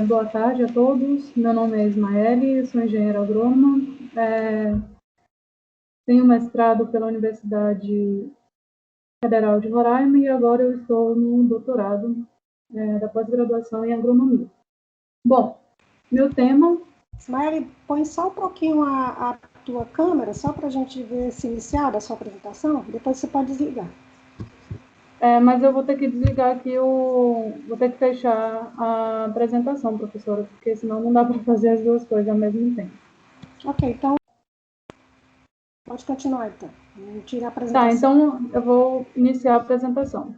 Boa tarde a todos. Meu nome é Ismaele, sou engenheira agrônoma. Tenho mestrado pela Universidade Federal de Roraima e agora eu estou no doutorado da pós-graduação em agronomia. Bom, meu tema... Ismaele, põe só um pouquinho a tua câmera, só para a gente ver se iniciada a sua apresentação. Depois você pode desligar. Mas eu vou ter que desligar aqui, vou ter que fechar a apresentação, professora, porque senão não dá para fazer as duas coisas ao mesmo tempo. Ok, então pode continuar, então. Tira a Tá, apresentação. então eu vou iniciar a apresentação.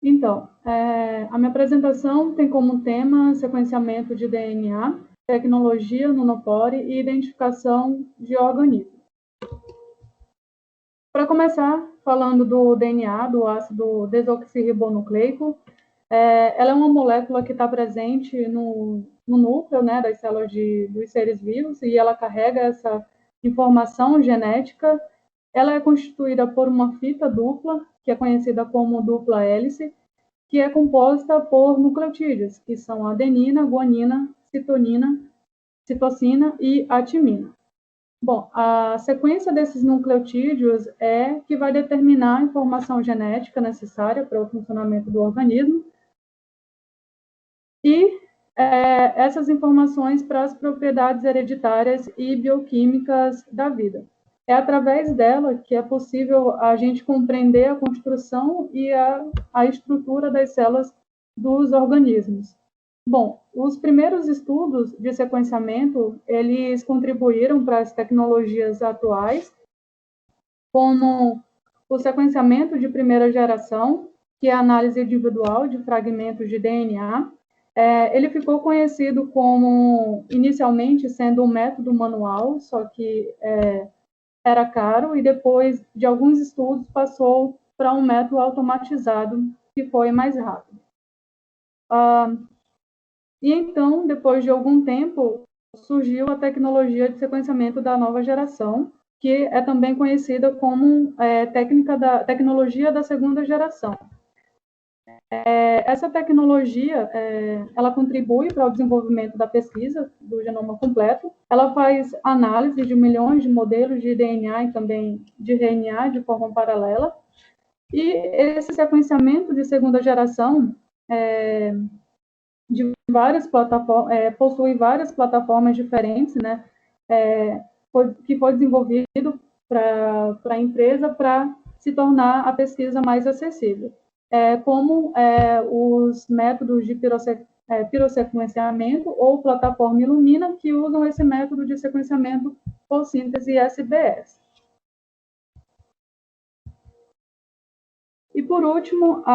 Então, a minha apresentação tem como tema sequenciamento de DNA, tecnologia nanopore e identificação de organismos. Para começar, falando do DNA, do ácido desoxirribonucleico, ela é uma molécula que está presente no núcleo, né, das células dos seres vivos, e ela carrega essa informação genética. Ela é constituída por uma fita dupla, que é conhecida como dupla hélice, que é composta por nucleotídeos, que são adenina, guanina, citosina e a timina. Bom, a sequência desses nucleotídeos é que vai determinar a informação genética necessária para o funcionamento do organismo e essas informações para as propriedades hereditárias e bioquímicas da vida. É através dela que é possível a gente compreender a construção e a estrutura das células dos organismos. Bom, os primeiros estudos de sequenciamento, eles contribuíram para as tecnologias atuais, como o sequenciamento de primeira geração, que é a análise individual de fragmentos de DNA. Ele ficou conhecido como, inicialmente, sendo um método manual, só que era caro, e depois de alguns estudos passou para um método automatizado, que foi mais rápido. E então, depois de algum tempo, surgiu a tecnologia de sequenciamento da nova geração, que é também conhecida como tecnologia da segunda geração. Essa tecnologia, ela contribui para o desenvolvimento da pesquisa do genoma completo. Ela faz análise de milhões de modelos de DNA e também de RNA de forma paralela. E esse sequenciamento de segunda geração de várias plataformas, possui várias plataformas diferentes, né, que foi desenvolvido para a empresa para se tornar a pesquisa mais acessível, como os métodos de pirossequenciamento ou plataforma Illumina, que usam esse método de sequenciamento por síntese SBS. E, por último,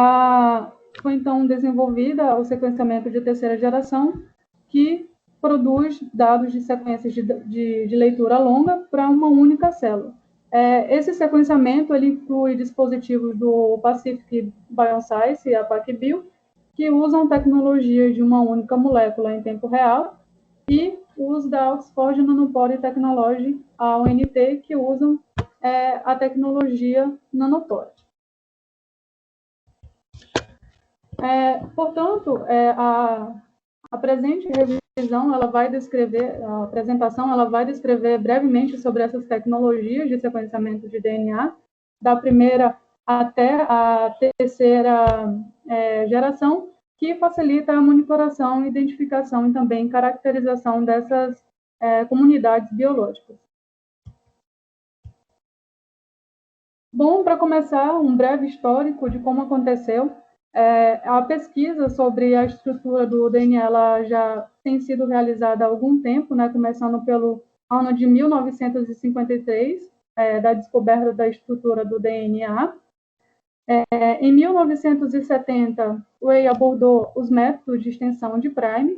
foi então desenvolvida o sequenciamento de terceira geração, que produz dados de sequências de leitura longa para uma única célula. Esse sequenciamento ele inclui dispositivos do Pacific Bioscience e a PacBio, que usam tecnologias de uma única molécula em tempo real, e os da Oxford Nanopore Technology, a ONT, que usam a tecnologia Nanopore. Portanto, a presente revisão, ela vai descrever, a apresentação, ela vai descrever brevemente sobre essas tecnologias de sequenciamento de DNA, da primeira até a terceira geração, que facilita a monitoração, identificação e também caracterização dessas comunidades biológicas. Bom, para começar, um breve histórico de como aconteceu. A pesquisa sobre a estrutura do DNA ela já tem sido realizada há algum tempo, né, começando pelo ano de 1953, da descoberta da estrutura do DNA. Em 1970, Way abordou os métodos de extensão de prime,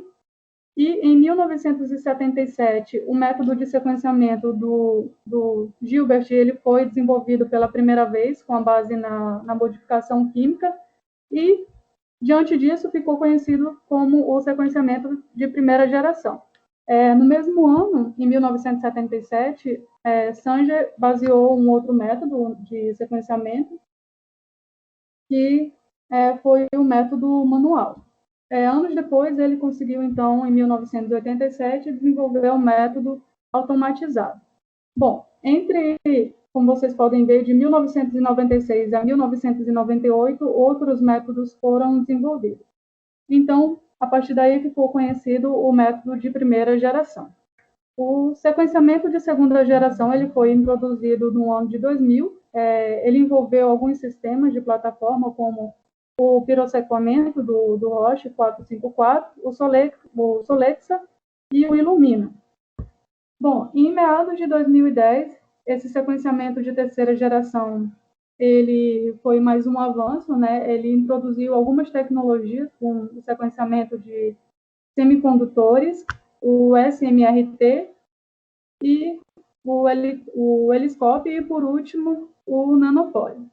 e em 1977, o método de sequenciamento do Gilbert ele foi desenvolvido pela primeira vez com a base na modificação química, e diante disso ficou conhecido como o sequenciamento de primeira geração. No mesmo ano, em 1977, Sanger baseou um outro método de sequenciamento, que foi o método manual. Anos depois, ele conseguiu, então, em 1987, desenvolver o método automatizado. Bom, como vocês podem ver, de 1996 a 1998, outros métodos foram desenvolvidos. Então, a partir daí ficou conhecido o método de primeira geração. O sequenciamento de segunda geração ele foi introduzido no ano de 2000. Ele envolveu alguns sistemas de plataforma, como o pirossequamento do Roche 454, o Solexa e o Illumina. Bom, em meados de 2010, esse sequenciamento de terceira geração ele foi mais um avanço, né? Ele introduziu algumas tecnologias, com o sequenciamento de semicondutores, o SMRT e o Eliscope e, por último, o Nanopore.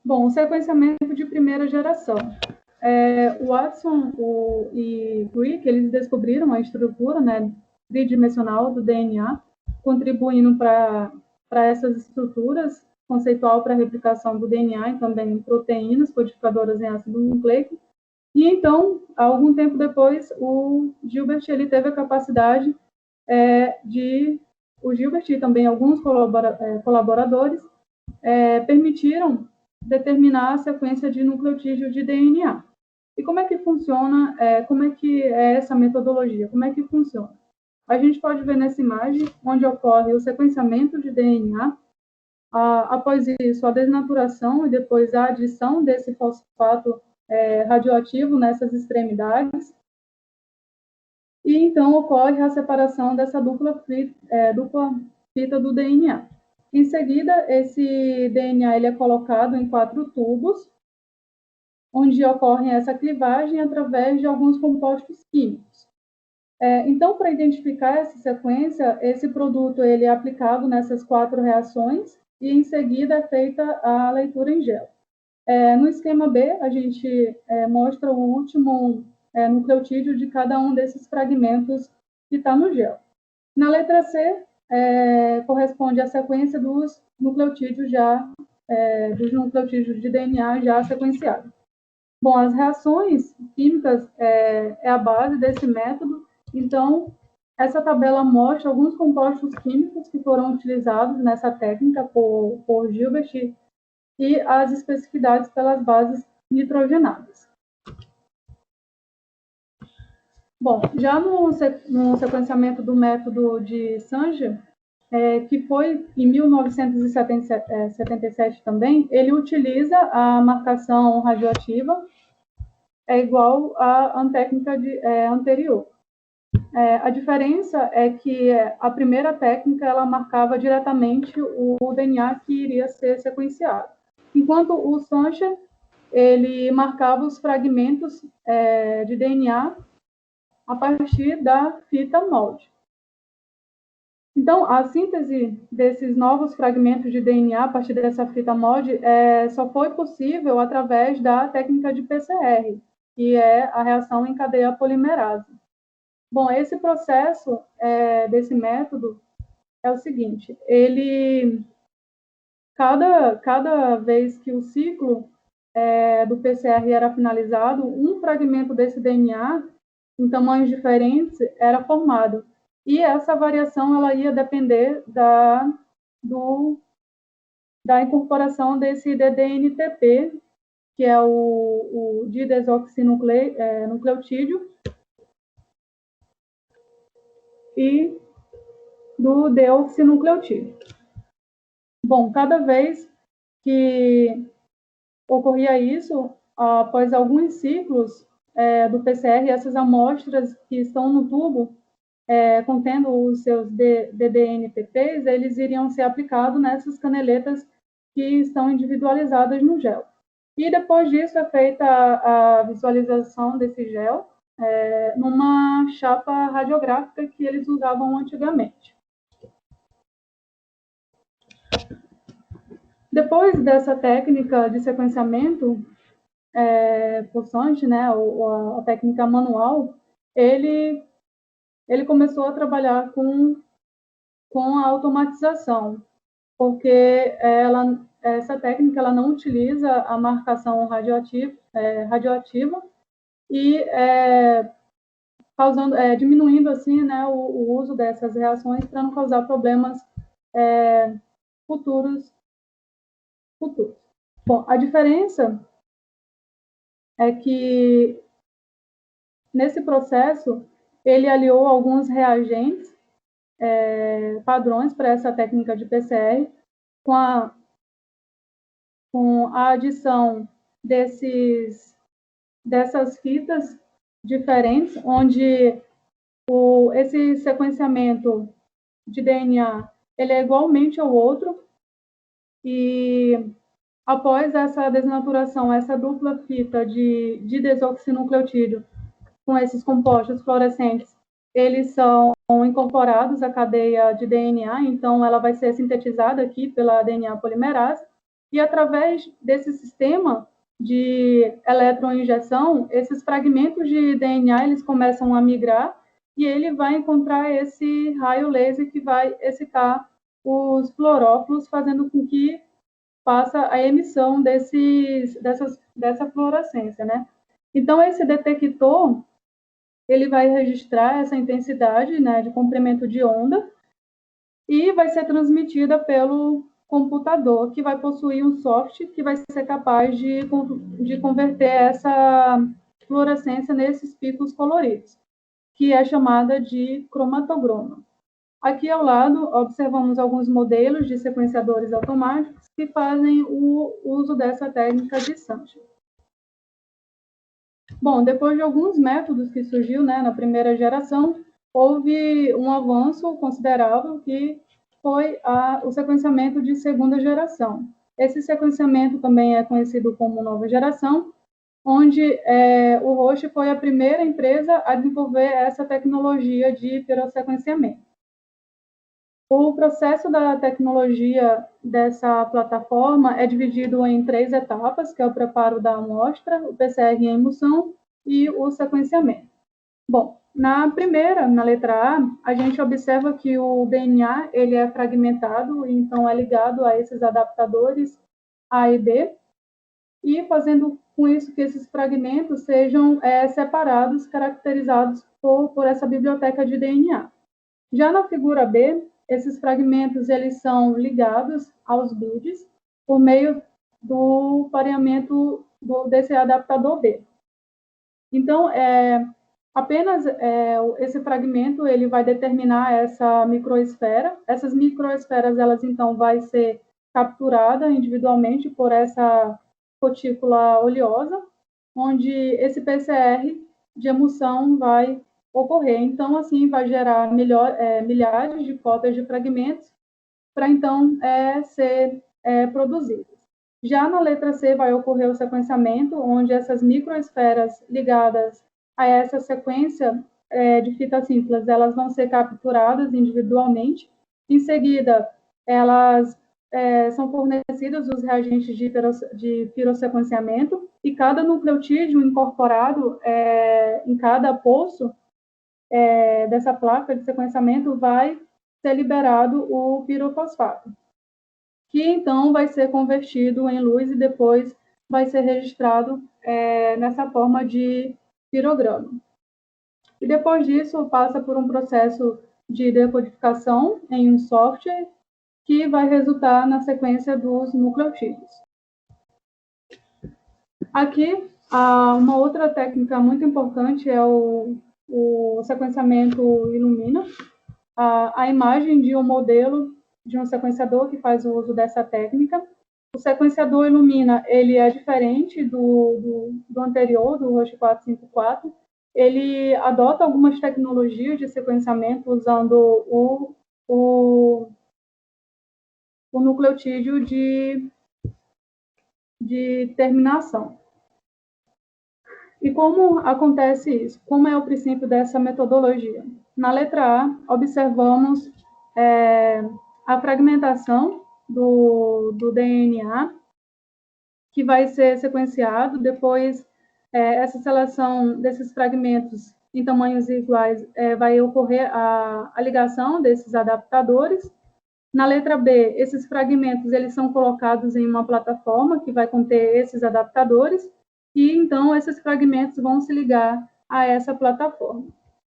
Bom, o sequenciamento de primeira geração. Watson e Crick, eles descobriram a estrutura, né, tridimensional do DNA, contribuindo para essas estruturas, conceitual para a replicação do DNA e também proteínas codificadoras em ácido nucleico. E então, algum tempo depois, o Gilbert ele teve a capacidade o Gilbert e também alguns colaboradores permitiram determinar a sequência de nucleotídeos de DNA. E como é que funciona, como é que é essa metodologia, como é que funciona? A gente pode ver nessa imagem onde ocorre o sequenciamento de DNA, após isso a desnaturação e depois a adição desse fosfato radioativo nessas extremidades, e então ocorre a separação dessa dupla fita do DNA. Em seguida, esse DNA ele é colocado em 4 tubos, onde ocorre essa clivagem através de alguns compostos químicos. Então, para identificar essa sequência, esse produto ele é aplicado nessas 4 reações e, em seguida, é feita a leitura em gel. No esquema B, a gente mostra o último nucleotídeo de cada um desses fragmentos que está no gel. Na letra C, corresponde à sequência dos nucleotídeos de DNA já sequenciados. Bom, as reações químicas é a base desse método, então essa tabela mostra alguns compostos químicos que foram utilizados nessa técnica por Gilbert e as especificidades pelas bases nitrogenadas. Bom, já no sequenciamento do método de Sanger, que foi em 1977 também, ele utiliza a marcação radioativa igual à técnica anterior. A diferença é que a primeira técnica ela marcava diretamente o DNA que iria ser sequenciado, enquanto o Sanger ele marcava os fragmentos de DNA a partir da fita molde. Então, a síntese desses novos fragmentos de DNA a partir dessa fita molde só foi possível através da técnica de PCR, que é a reação em cadeia polimerase. Bom, esse processo desse método é o seguinte: cada vez que o ciclo do PCR era finalizado, um fragmento desse DNA em tamanhos diferentes era formado. E essa variação ela ia depender da incorporação desse DDNTP, que é o didesoxinucleotídeo, e do deoxinucleotídeo. Bom, cada vez que ocorria isso, após alguns ciclos do PCR, essas amostras que estão no tubo, contendo os seus DDNTPs, eles iriam ser aplicados nessas caneletas que estão individualizadas no gel. E depois disso é feita a visualização desse gel numa chapa radiográfica que eles usavam antigamente. Depois dessa técnica de sequenciamento pulsante, né, a técnica manual, ele começou a trabalhar com a automatização, porque essa técnica ela não utiliza a marcação radioativa e diminuindo assim, né, o uso dessas reações para não causar problemas futuros. Bom, a diferença é que nesse processo ele aliou alguns reagentes padrões para essa técnica de PCR com a adição dessas fitas diferentes, onde esse sequenciamento de DNA ele é igualmente ao outro, e após essa desnaturação, essa dupla fita de desoxinucleotídeo com esses compostos fluorescentes, eles são incorporados à cadeia de DNA, então ela vai ser sintetizada aqui pela DNA polimerase, e através desse sistema de eletroinjeção, esses fragmentos de DNA eles começam a migrar e ele vai encontrar esse raio laser que vai excitar os fluorófilos, fazendo com que faça a emissão dessa fluorescência, né? Então, esse detector, ele vai registrar essa intensidade, né, de comprimento de onda e vai ser transmitida pelo computador, que vai possuir um software que vai ser capaz de converter essa fluorescência nesses picos coloridos, que é chamada de cromatograma. Aqui ao lado, observamos alguns modelos de sequenciadores automáticos que fazem o uso dessa técnica de Sanchez. Bom, depois de alguns métodos que surgiu, né, na primeira geração, houve um avanço considerável que foi o sequenciamento de segunda geração. Esse sequenciamento também é conhecido como nova geração, onde o Roche foi a primeira empresa a desenvolver essa tecnologia de pirossequenciamento. O processo da tecnologia dessa plataforma é dividido em 3 etapas, que é o preparo da amostra, o PCR em emulsão e o sequenciamento. Bom, na primeira, na letra A, a gente observa que o DNA ele é fragmentado, então é ligado a esses adaptadores A e B, e fazendo com isso que esses fragmentos sejam separados, caracterizados por essa biblioteca de DNA. Já na figura B, esses fragmentos eles são ligados aos BIDs por meio do pareamento desse adaptador B. Então, apenas esse fragmento ele vai determinar essa microesfera. Essas microesferas, elas então vai ser capturada individualmente por essa cutícula oleosa, onde esse PCR de emulsão vai ocorrer. Então, assim, vai gerar milhares de cópias de fragmentos para, então, ser produzidas. Já na letra C vai ocorrer o sequenciamento, onde essas microesferas ligadas a essa sequência de fitas simples, elas vão ser capturadas individualmente. Em seguida, elas são fornecidos os reagentes de pirossequenciamento e cada nucleotídeo incorporado em cada poço dessa placa de sequenciamento vai ser liberado o pirofosfato, que então vai ser convertido em luz e depois vai ser registrado nessa forma de pirograma. E depois disso passa por um processo de decodificação em um software que vai resultar na sequência dos nucleotídeos. Aqui, uma outra técnica muito importante é o sequenciamento Illumina, a imagem de um modelo de um sequenciador que faz o uso dessa técnica. O sequenciador Illumina, ele é diferente do anterior, do Roche 454. Ele adota algumas tecnologias de sequenciamento usando o nucleotídeo de terminação. E como acontece isso? Como é o princípio dessa metodologia? Na letra A, observamos a fragmentação do DNA, que vai ser sequenciado. Depois, essa seleção desses fragmentos em tamanhos iguais vai ocorrer a ligação desses adaptadores. Na letra B, esses fragmentos eles são colocados em uma plataforma que vai conter esses adaptadores, e então esses fragmentos vão se ligar a essa plataforma.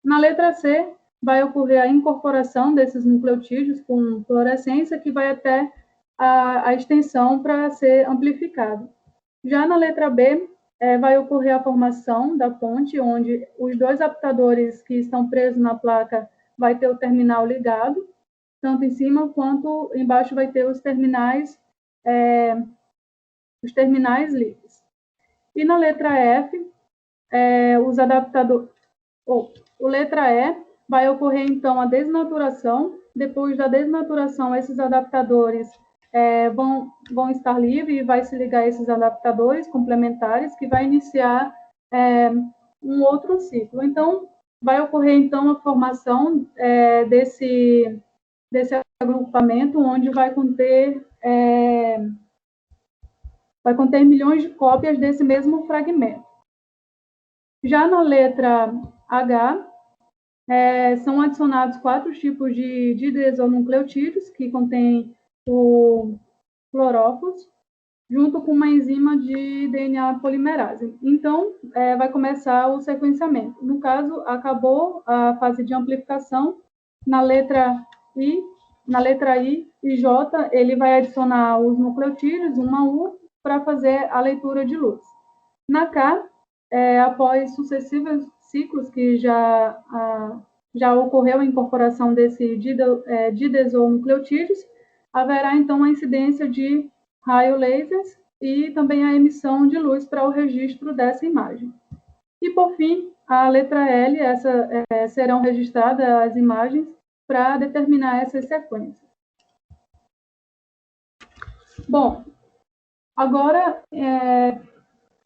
Na letra C, vai ocorrer a incorporação desses nucleotídeos com fluorescência, que vai até a extensão para ser amplificado. Já na letra B, vai ocorrer a formação da ponte, onde os dois adaptadores que estão presos na placa vai ter o terminal ligado, tanto em cima quanto embaixo vai ter os terminais livres. E na letra F, os adaptadores... o letra E vai ocorrer, então, a desnaturação. Depois da desnaturação, esses adaptadores vão estar livres e vai se ligar a esses adaptadores complementares, que vai iniciar um outro ciclo. Então, vai ocorrer, então, a formação desse agrupamento, onde vai conter milhões de cópias desse mesmo fragmento. Já na letra H, são adicionados 4 tipos de desonucleotídeos, que contêm o fluoróforos, junto com uma enzima de DNA polimerase. Então, vai começar o sequenciamento. No caso, acabou a fase de amplificação. Na letra I e J, ele vai adicionar os nucleotídeos, uma U, para fazer a leitura de luz. Na K, após sucessivos ciclos que já ocorreu a incorporação desse didesonucleotídeos, haverá, então, a incidência de raio lasers e também a emissão de luz para o registro dessa imagem. E, por fim, a letra L, serão registradas as imagens para determinar essas sequências. Bom, agora,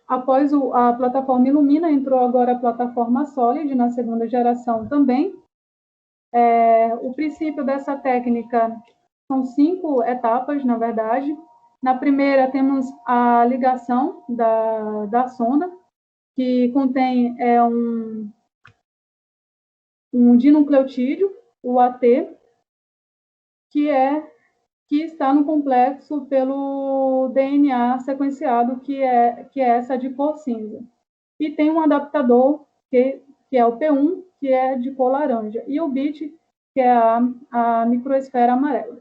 após a plataforma Illumina, entrou agora a plataforma Solid, na segunda geração também. O princípio dessa técnica são 5 etapas, na verdade. Na primeira, temos a ligação da sonda, que contém um dinucleotídeo, o AT, que está no complexo pelo DNA sequenciado, que é essa de cor cinza. E tem um adaptador, que é o P1, que é de cor laranja, e o bit, que é a microesfera amarela.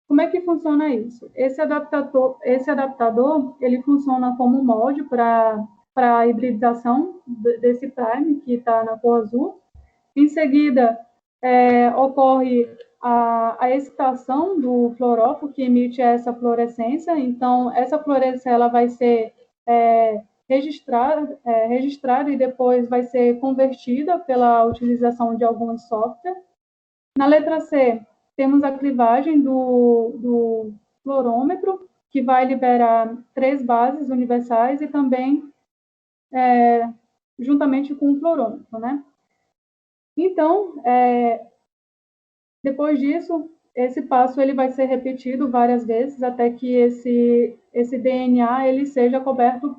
Como é que funciona isso? Esse adaptador ele funciona como molde para a hibridização desse prime, que está na cor azul. Em seguida, ocorre a excitação do fluoróforo, que emite essa fluorescência. Então, essa fluorescência ela vai ser registrada e depois vai ser convertida pela utilização de alguns softwares. Na letra C, temos a clivagem do fluorômetro, que vai liberar 3 bases universais e também juntamente com o fluorômetro, né? Então, depois disso, esse passo ele vai ser repetido várias vezes até que esse DNA ele seja coberto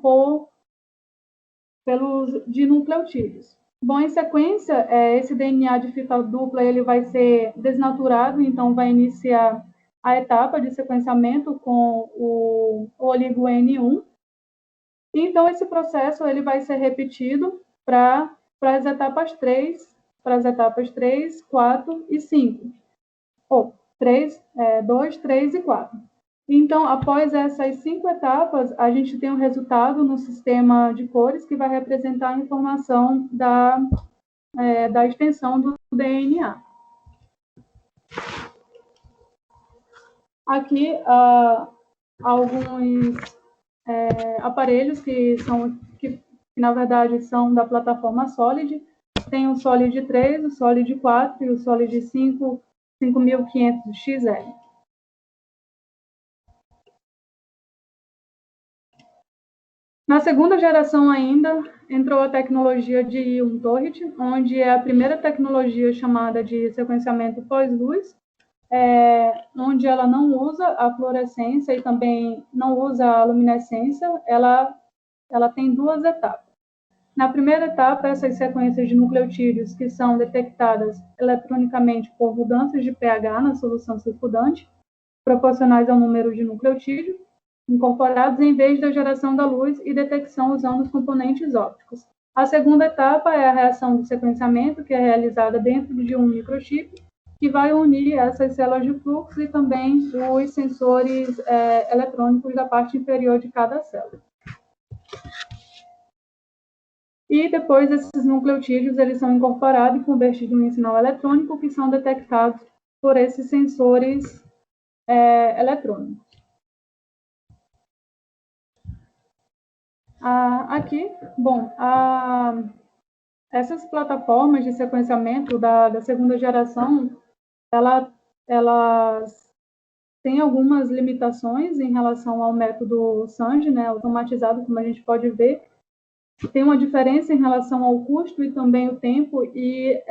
pelos dinucleotídeos. Bom, em sequência, esse DNA de fita dupla ele vai ser desnaturado, então vai iniciar a etapa de sequenciamento com o oligo N1. Então, esse processo ele vai ser repetido para as etapas 3, 4 e 5. 2, 3 e 4. Então, após essas 5 etapas, a gente tem um resultado no sistema de cores que vai representar a informação da extensão do DNA. Aqui, alguns aparelhos que na verdade são da plataforma Solid. Tem o Solid 3, o Solid 4 e o Solid 5, 5500XL. Na segunda geração ainda, entrou a tecnologia de Ion Torrent, onde é a primeira tecnologia chamada de sequenciamento pós-luz, onde ela não usa a fluorescência e também não usa a luminescência. Ela tem 2 etapas. Na primeira etapa, essas sequências de nucleotídeos que são detectadas eletronicamente por mudanças de pH na solução circundante, proporcionais ao número de nucleotídeos incorporados em vez da geração da luz e detecção usando os componentes ópticos. A segunda etapa é a reação de sequenciamento, que é realizada dentro de um microchip, que vai unir essas células de fluxo e também os sensores eletrônicos da parte inferior de cada célula. E depois esses nucleotídeos eles são incorporados e convertidos em sinal eletrônico, que são detectados por esses sensores eletrônicos. Aqui, bom, essas plataformas de sequenciamento da segunda geração, elas têm algumas limitações em relação ao método SANG, né, automatizado, como a gente pode ver. Tem uma diferença em relação ao custo e também o tempo e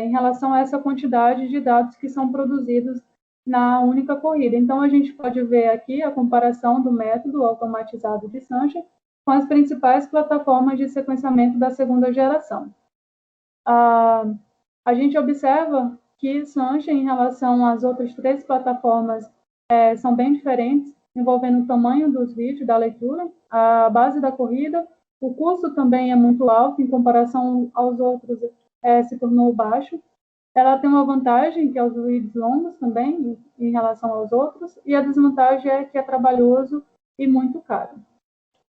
em relação a essa quantidade de dados que são produzidos na única corrida. Então, a gente pode ver aqui a comparação do método automatizado de SANG com as principais plataformas de sequenciamento da segunda geração. A gente observa que SANG, em relação às outras três plataformas, são bem diferentes, envolvendo o tamanho dos vídeos, da leitura, a base da corrida, o custo também é muito alto, em comparação aos outros, se tornou baixo. Ela tem uma vantagem, que é os vídeos longos também, em relação aos outros, e a desvantagem é que é trabalhoso e muito caro.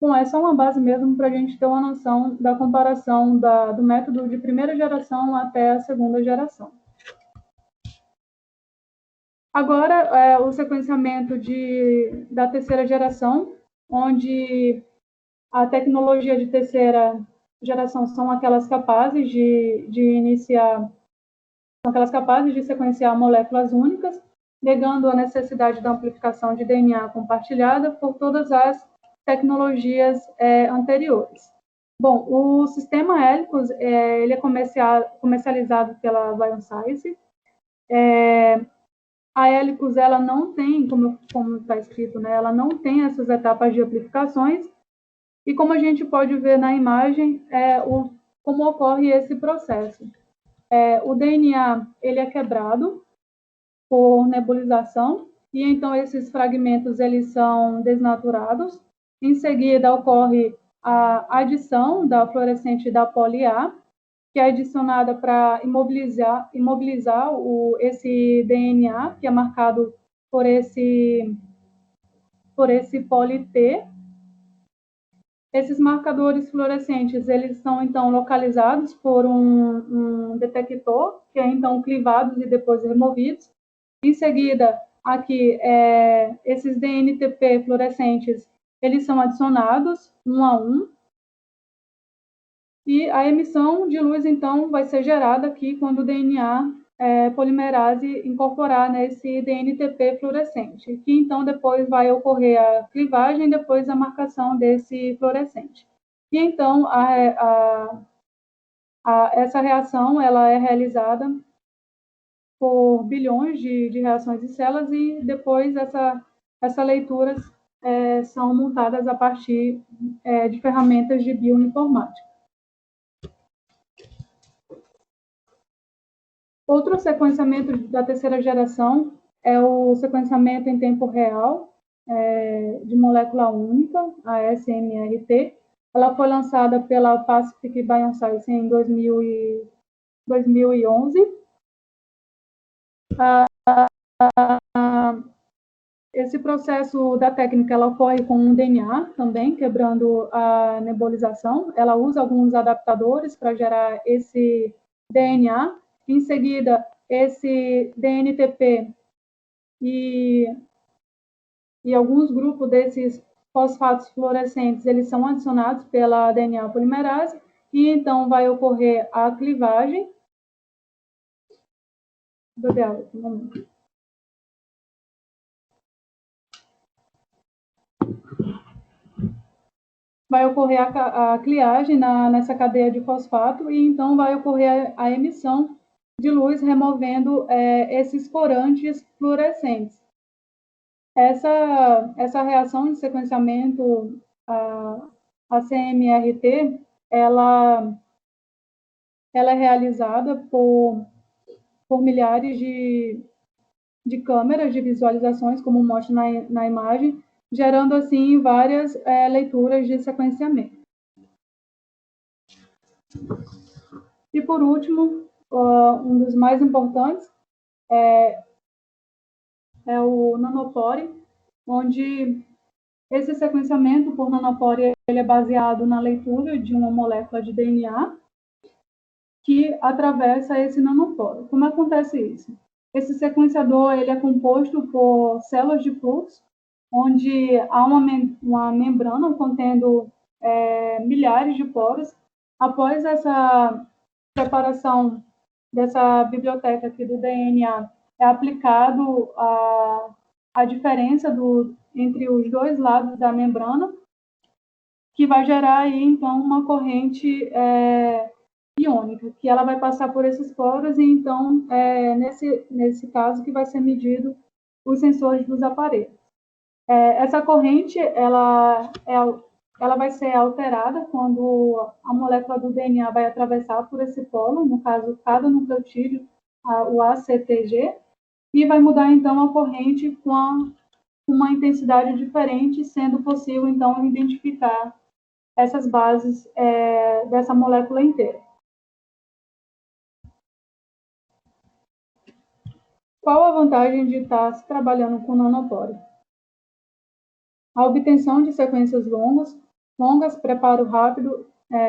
Bom, essa é uma base mesmo para a gente ter uma noção da comparação do método de primeira geração até a segunda geração. Agora, o sequenciamento da terceira geração, onde a tecnologia de terceira geração são aquelas capazes são aquelas capazes de sequenciar moléculas únicas, negando a necessidade da amplificação de DNA compartilhada por todas as tecnologias anteriores. Bom, o sistema Helicos ele é comercializado pela Bioscience. A Helicos ela não tem, como está escrito, né, ela não tem essas etapas de amplificações, e como a gente pode ver na imagem, como ocorre esse processo. O DNA ele é quebrado por nebulização, e então esses fragmentos eles são desnaturados. Em seguida, ocorre a adição da fluorescente da poli-A, que é adicionada para imobilizar esse DNA, que é marcado por esse poli-T. Esses marcadores fluorescentes, eles são, então, localizados por um detector, que é, então, clivados e depois removidos. Em seguida, aqui, esses DNTP fluorescentes, eles são adicionados um a um, e a emissão de luz, então, vai ser gerada aqui quando o DNA polimerase incorporar nesse DNTP fluorescente, que, então, depois vai ocorrer a clivagem e depois a marcação desse fluorescente. E, então, essa reação ela é realizada por bilhões de reações de células e depois essas leituras são montadas a partir de ferramentas de bioinformática. Outro sequenciamento da terceira geração é o sequenciamento em tempo real de molécula única, a SMRT. Ela foi lançada pela Pacific Biosciences em 2011. Esse processo da técnica ela ocorre com um DNA também, quebrando a nebulização. Ela usa alguns adaptadores para gerar esse DNA. Em seguida, esse DNTP e alguns grupos desses fosfatos fluorescentes, eles são adicionados pela DNA polimerase, e então vai ocorrer a clivagem. Vai ocorrer a cliagem nessa cadeia de fosfato, e então vai ocorrer a emissão de luz, removendo esses corantes fluorescentes. Essa reação de sequenciamento, a CMRT, ela é realizada por milhares de câmeras de visualizações, como mostra na imagem, gerando, assim, várias leituras de sequenciamento. E, por último, um dos mais importantes é o nanopore, onde esse sequenciamento por nanopore ele é baseado na leitura de uma molécula de DNA que atravessa esse nanopore. Como acontece isso? Esse sequenciador ele é composto por células de fluxo, onde há uma membrana contendo milhares de poros. Após essa preparação dessa biblioteca aqui do DNA, é aplicado a diferença entre os dois lados da membrana, que vai gerar aí, então, uma corrente iônica, que ela vai passar por esses poros e, então, nesse caso, que vai ser medido os sensores dos aparelhos. Essa corrente, ela vai ser alterada quando a molécula do DNA vai atravessar por esse polo, no caso, cada nucleotídeo, o ACTG, e vai mudar, então, a corrente com uma intensidade diferente, sendo possível, então, identificar essas bases dessa molécula inteira. Qual a vantagem de estar se trabalhando com nanopore? A obtenção de sequências longas, preparo rápido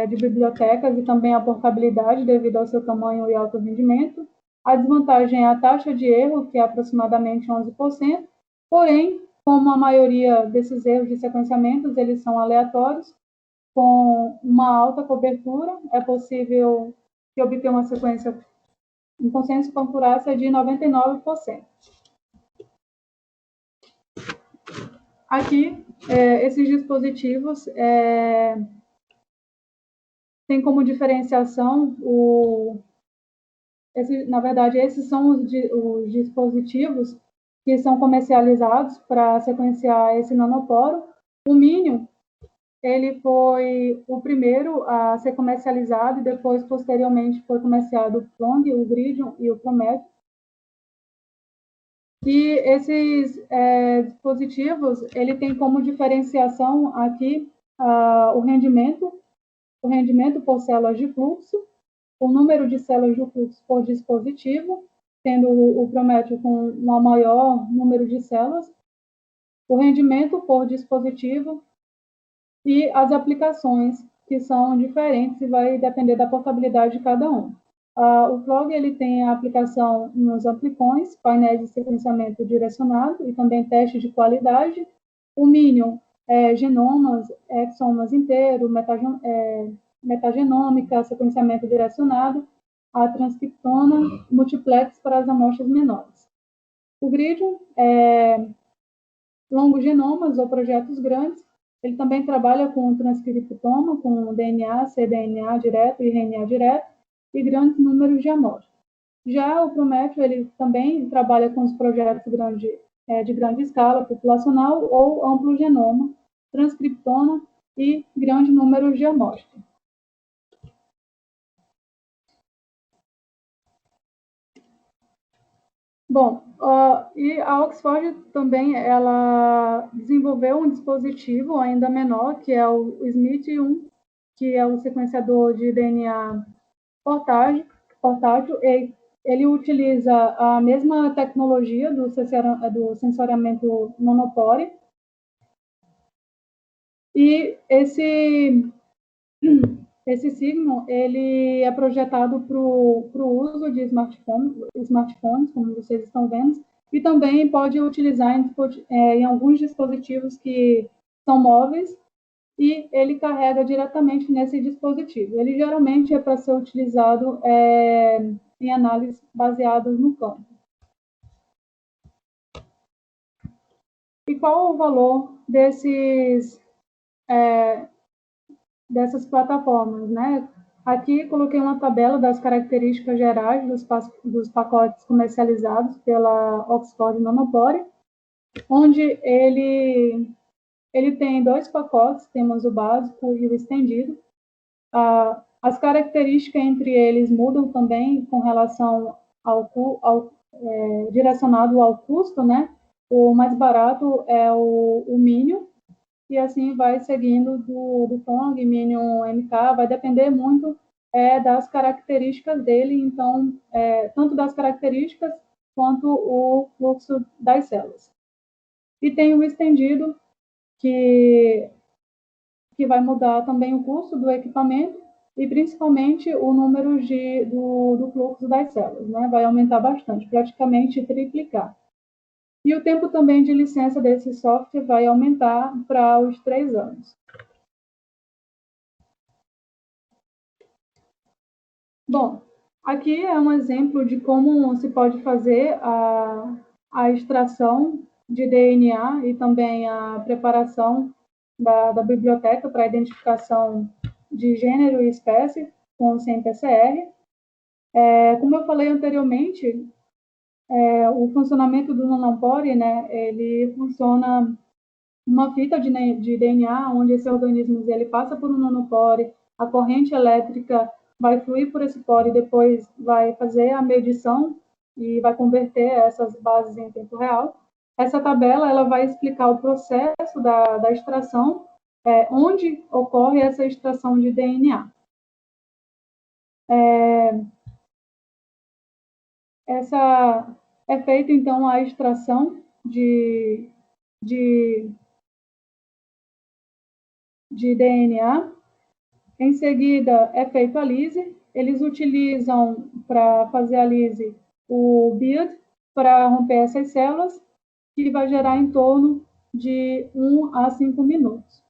de bibliotecas e também a portabilidade devido ao seu tamanho e alto rendimento. A desvantagem é a taxa de erro, que é aproximadamente 11%, porém, como a maioria desses erros de sequenciamentos, eles são aleatórios, com uma alta cobertura, é possível que obter uma sequência em consenso com acurácia de 99%. Aqui, esses dispositivos têm como diferenciação na verdade, esses são os dispositivos que são comercializados para sequenciar esse nanoporo. O Minion, ele foi o primeiro a ser comercializado e depois, posteriormente, foi comercializado o Plong, o Gridium e o Prometheus. E esses dispositivos, ele tem como diferenciação aqui o rendimento por células de fluxo, o número de células de fluxo por dispositivo, tendo o Prometheus com um maior número de células, o rendimento por dispositivo e as aplicações, que são diferentes e vai depender da portabilidade de cada um. O Plog ele tem a aplicação nos amplicões, painéis de sequenciamento direcionado e também teste de qualidade. O Minion, genomas, exomas inteiros, metagenômica, sequenciamento direcionado, a transcriptona, multiplex para as amostras menores. O Gridium longos genomas ou projetos grandes. Ele também trabalha com transcriptoma, com DNA, cDNA direto e RNA direto, e grandes números de amostras. Já o Prometheus, ele também trabalha com os projetos de grande escala populacional ou amplo genoma, transcriptoma e grande número de amostras. Bom, e a Oxford também ela desenvolveu um dispositivo ainda menor, que é o SMIT-1, que é o sequenciador de DNA portátil. Ele utiliza a mesma tecnologia do sensoriamento nanopore. E esse Signum, ele é projetado para o uso de smartphones, como vocês estão vendo, e também pode utilizar em alguns dispositivos que são móveis, e ele carrega diretamente nesse dispositivo. Ele geralmente é para ser utilizado em análises baseadas no campo. E qual o valor dessas plataformas, né? Aqui coloquei uma tabela das características gerais dos pacotes comercializados pela Oxford Nanopore, onde ele tem 2 pacotes, temos o básico e o estendido. As características entre eles mudam também com relação direcionado ao custo, né? O mais barato é o Minion, e assim vai seguindo do Tong, Minion, MK, vai depender muito das características dele, então, tanto das características quanto o fluxo das células. E tem o estendido, que vai mudar também o custo do equipamento e principalmente o número do fluxo das células, né? Vai aumentar bastante, praticamente triplicar. E o tempo também de licença desse software vai aumentar para os 3 anos. Bom, aqui é um exemplo de como se pode fazer a extração de DNA e também a preparação da biblioteca para identificação de gênero e espécie com o CNPCR. Como eu falei anteriormente, o funcionamento do nanopore, né, ele funciona uma fita de DNA, onde esse organismo ele passa por um nanopore, a corrente elétrica vai fluir por esse pore e depois vai fazer a medição e vai converter essas bases em tempo real. Essa tabela ela vai explicar o processo da extração, onde ocorre essa extração de DNA. Essa é feita, então, a extração de DNA. Em seguida, é feito a lise. Eles utilizam, para fazer a lise, o BID para romper essas células, que vai gerar em torno de 1 a 5 minutos.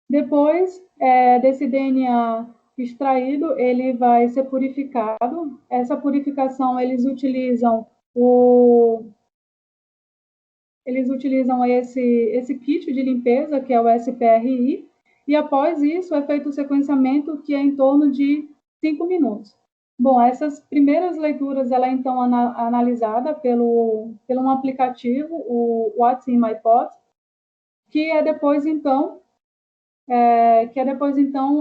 Depois desse DNA extraído, ele vai ser purificado. Essa purificação, eles utilizam esse kit de limpeza, que é o SPRI, e após isso é feito o sequenciamento, que é em torno de 5 minutos. Bom, essas primeiras leituras, ela é então analisada pelo um aplicativo, o What's in My Pot, que é depois então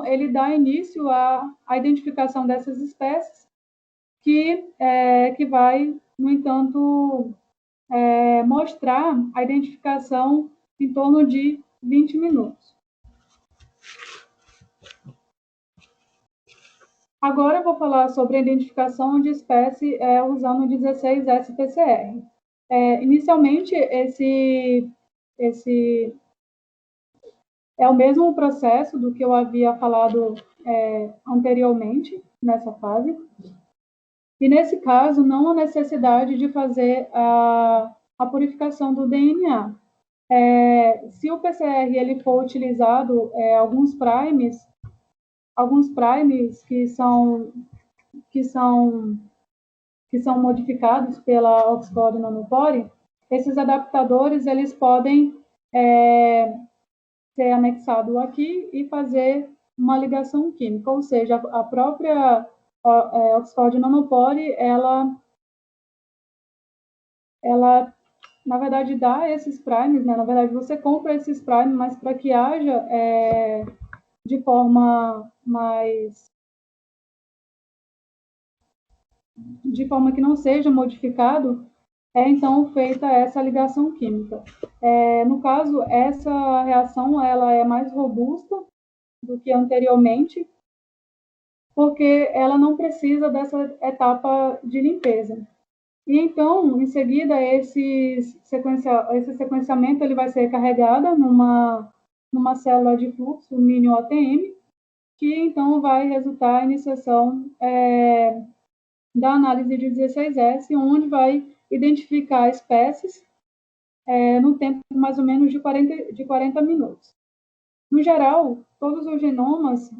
ele dá início à identificação dessas espécies, que vai, no entanto, mostrar a identificação em torno de 20 minutos. Agora eu vou falar sobre a identificação de espécie usando o 16S-PCR. Inicialmente, esse é o mesmo processo do que eu havia falado anteriormente, nessa fase. E, nesse caso, não há necessidade de fazer a purificação do DNA. Se o PCR ele for utilizado, alguns primes que são modificados pela Oxford Nanopore, esses adaptadores eles podem ser anexados aqui e fazer uma ligação química, ou seja, a própria Oxford Nanopore, ela na verdade dá esses primes, né? Na verdade você compra esses primes, mas para que haja de forma que não seja modificado, então feita essa ligação química. No caso, essa reação ela é mais robusta do que anteriormente, porque ela não precisa dessa etapa de limpeza. E então, em seguida, esse sequenciamento ele vai ser carregado numa célula de fluxo mini OTM, que então vai resultar a iniciação da análise de 16S, onde vai identificar espécies no tempo mais ou menos de 40 minutos. No geral, todos os genomas,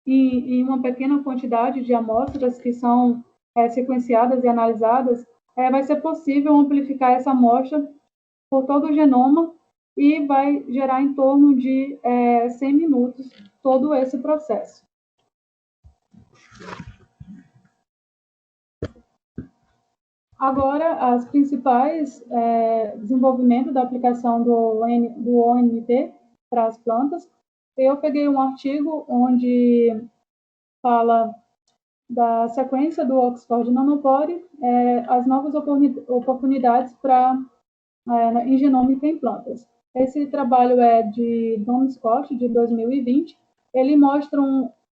em uma pequena quantidade de amostras que são sequenciadas e analisadas, vai ser possível amplificar essa amostra por todo o genoma e vai gerar em torno de 100 minutos todo esse processo. Agora, as principais desenvolvimentos da aplicação do ONT para as plantas. Eu peguei um artigo onde fala da sequência do Oxford Nanopore, as novas oportunidades em genômica em plantas. Esse trabalho é de Don Scott, de 2020. Ele mostra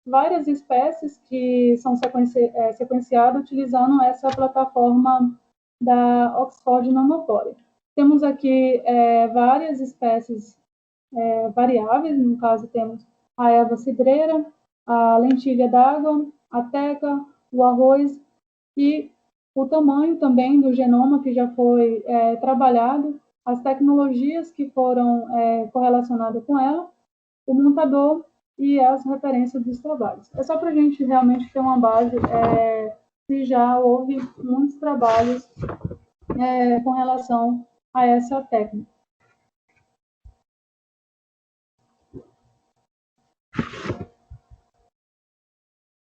várias espécies que são sequenciadas utilizando essa plataforma da Oxford Nanopore. Temos aqui várias espécies variáveis, no caso temos a erva cidreira, a lentilha d'água, a teca, o arroz e o tamanho também do genoma que já foi trabalhado, as tecnologias que foram correlacionadas com ela, o montador e as referências dos trabalhos. É só para a gente realmente ter uma base se já houve muitos trabalhos com relação a essa técnica.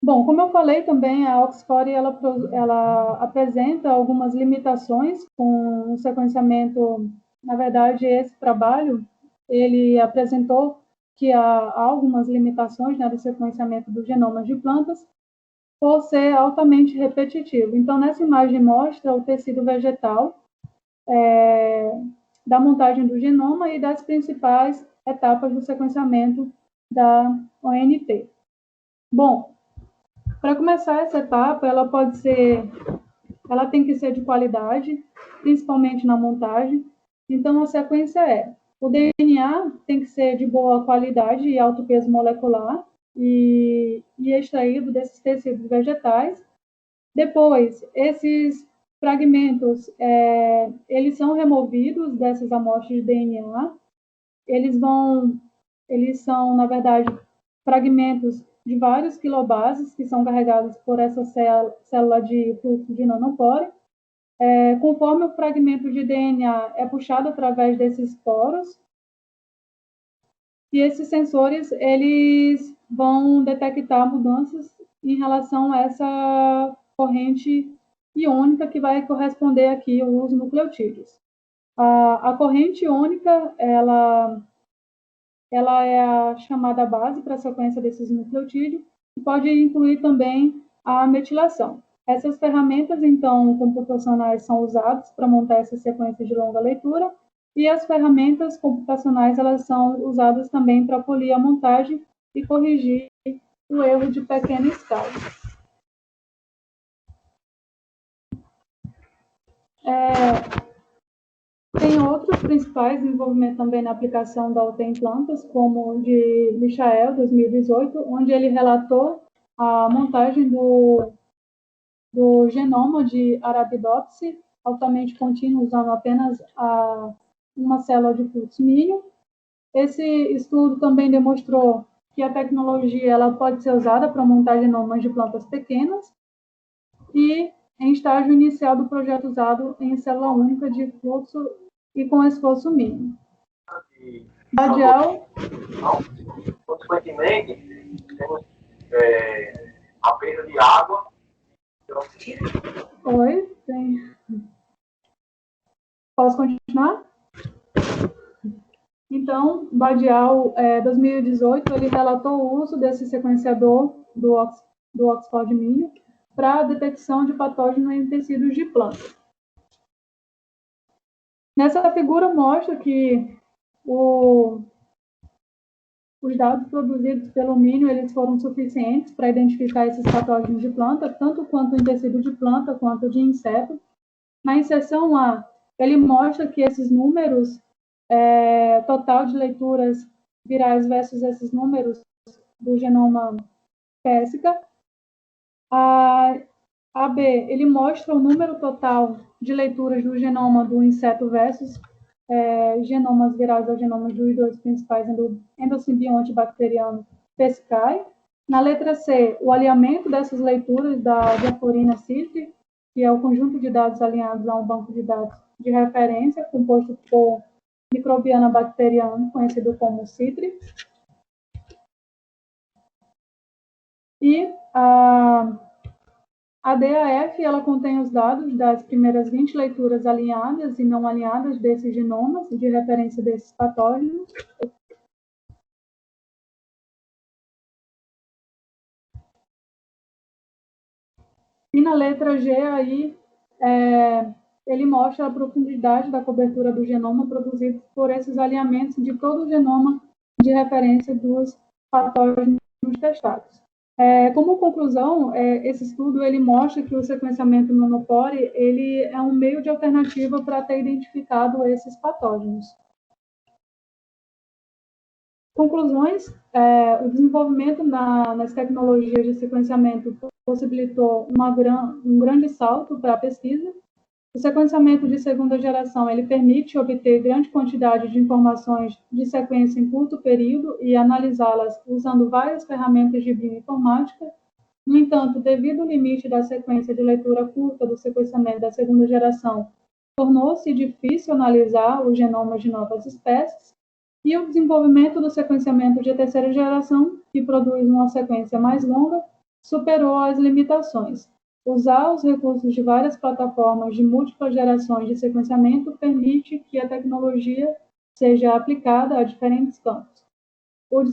Bom, como eu falei também, a Oxford ela apresenta algumas limitações com o sequenciamento. Na verdade, esse trabalho ele apresentou que há algumas limitações, né, do sequenciamento dos genomas de plantas, por ser altamente repetitivo. Então, nessa imagem mostra o tecido vegetal da montagem do genoma e das principais etapas do sequenciamento da ONT. Bom, para começar essa etapa, ela tem que ser de qualidade, principalmente na montagem. Então, a sequência o DNA tem que ser de boa qualidade e alto peso molecular e extraído desses tecidos vegetais. Depois, esses fragmentos, eles são removidos dessas amostras de DNA. Eles são, na verdade, fragmentos de vários quilobases que são carregados por essa célula de fluxo de nanopore. Conforme o fragmento de DNA é puxado através desses poros, e esses sensores eles vão detectar mudanças em relação a essa corrente iônica que vai corresponder aqui aos nucleotídeos. A corrente iônica, ela é a chamada base para a sequência desses nucleotídeos e pode incluir também a metilação. Essas ferramentas, então, computacionais são usadas para montar essas sequências de longa leitura e as ferramentas computacionais elas são usadas também para polir a montagem e corrigir o erro de pequena escala. Tem outros principais desenvolvimentos também na aplicação da UT em plantas, como o de Michael, 2018, onde ele relatou a montagem do genoma de Arabidopsis altamente contínuo, usando apenas uma célula de fluxo mínimo. Esse estudo também demonstrou que a tecnologia ela pode ser usada para montar genomas de plantas pequenas e em estágio inicial do projeto usado em célula única de fluxo e com esforço mínimo. Badial. Consequentemente, temos a perda de água. Oi, tem. Posso continuar? Então, Badial, 2018, ele relatou o uso desse sequenciador do Oxford Mini para a detecção de patógenos em tecidos de plantas. Nessa figura mostra que os dados produzidos pelo Mínio eles foram suficientes para identificar esses patógenos de planta, tanto quanto em tecido de planta quanto de inseto. Na inserção A, ele mostra que esses números, total de leituras virais versus esses números do genoma Persica. A B, ele mostra o número total de leituras do genoma do inseto versus genomas virais ou genomas dos dois principais endosimbionte bacteriano Persicae. Na letra C, o alinhamento dessas leituras da Diaforina citri, que é o conjunto de dados alinhados a um banco de dados de referência composto por microbiana bacteriana, conhecido como citri. E a DAF ela contém os dados das primeiras 20 leituras alinhadas e não alinhadas desses genomas de referência desses patógenos. E na letra G, aí, ele mostra a profundidade da cobertura do genoma produzido por esses alinhamentos de todo o genoma de referência dos patógenos testados. Como conclusão, esse estudo ele mostra que o sequenciamento monopore ele é um meio de alternativa para ter identificado esses patógenos. Conclusões, o desenvolvimento nas tecnologias de sequenciamento possibilitou um grande salto para a pesquisa. O sequenciamento de segunda geração ele permite obter grande quantidade de informações de sequência em curto período e analisá-las usando várias ferramentas de bioinformática. No entanto, devido ao limite da sequência de leitura curta do sequenciamento da segunda geração, tornou-se difícil analisar os genomas de novas espécies, e o desenvolvimento do sequenciamento de terceira geração, que produz uma sequência mais longa, superou as limitações. Usar os recursos de várias plataformas de múltiplas gerações de sequenciamento permite que a tecnologia seja aplicada a diferentes campos. O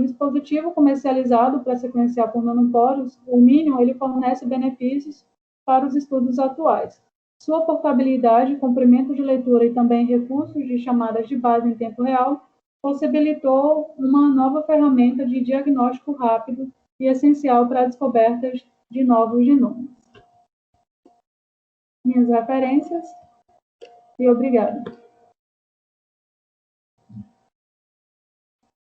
dispositivo comercializado para sequenciar por nanopóros, o Minion, ele fornece benefícios para os estudos atuais. Sua portabilidade, comprimento de leitura e também recursos de chamadas de base em tempo real possibilitou uma nova ferramenta de diagnóstico rápido e essencial para descobertas de novos genomas. Minhas referências e obrigada.